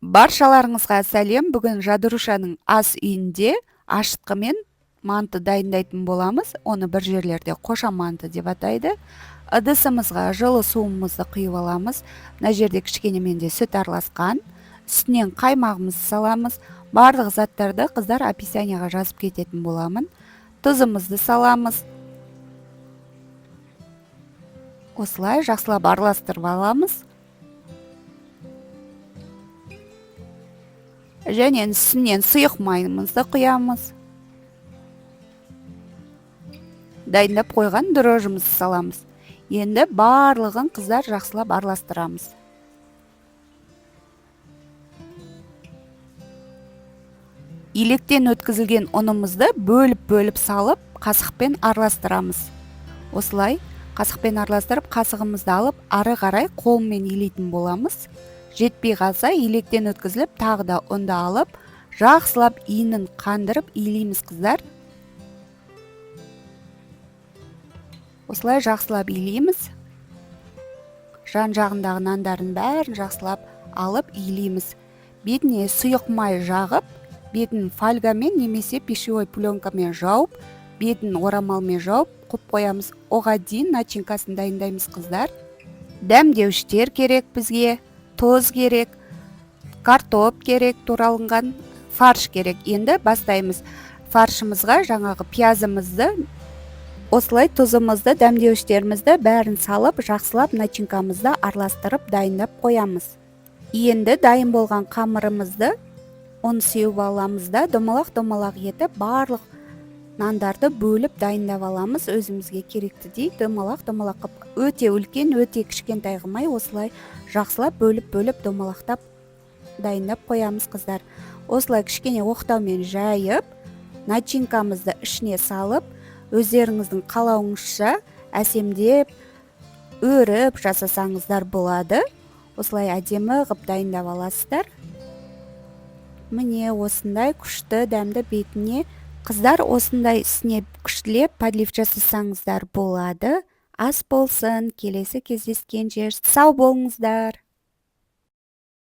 Баршаларыңызға сәлем. Бүгін Жадырушаның ас үйінде ашытқы мен манты дайындайтын боламыз. Оны бір жерлерде қоша манты деп атайды. Ыдысымызға жылы суымызды құйып аламыз. Мына жерде кішкене менде сүт араласқан. Үстінен қаймағымызды саламыз. Барлық заттарды қыздар описанияға жазып кететін боламын. Тұзымызды саламыз. Осылай жақсылап араластырып аламыз. Және үстінен сұйық майымызды құямыз. Дайындап қойған дрожжымызды саламыз. Енді барлығын қыздар жақсылап араластырамыз. Илектен өткізілген ұнымызды бөліп салып, қасықпен араластырамыз. Осылай қасықпен араластырып, қасығымызды алып, ары қарай қолмен илейтін боламыз. Жетпей қалса, илектен өткізіліп, тағы да ұнды алып, жақсылап иінін қандырып илейміз қыздар. Осылай жақсылап илейміз. Жан-жағындағы нандардың бәрін жақсылап алып илейміз. Бетіне сұйық май жағып, бетін фольгамен немесе пищевой пленкамен жауып, бетін орамалмен жауып қойып қоямыз. Оған дейін начинкасын дайындаймыз қыздар. Дәмдеуіштер керек бізге, тоз керек, картоп керек, туралынған фарш керек. Енді бастаймыз. Фаршымызға жаңағы пиязымызды, осылай тұзымызды, дәмдеуіштерімізді бәрін салып, жақсылап начинкамызды араластырып дайындап қоямыз. Енді дайын болған қамырымызды оны сеуіп аламыз да, домалақ етіп, барлық нандарды бөліп дайындап аламыз. Өзімізге керектідей домалақ қып, өте үлкен, өте кішкентай қылмай, осылай жақсылап бөліп домалақтап дайындап қоямыз қыздар. Осылай кішкене оқтаумен жайып, начинкамызды ішіне салып, өздеріңіздің қалауыңызша әсемдеп, өріп жасасаңыздар болады. Осылай әдемі қып дайындап аласыздар. Міне осындай күшті дәмді бетіне қыздар осындай үстіне күштілеп подлив жасасаңыздар болады. Ас болсын, келесі кездескенше сау болыңыздар.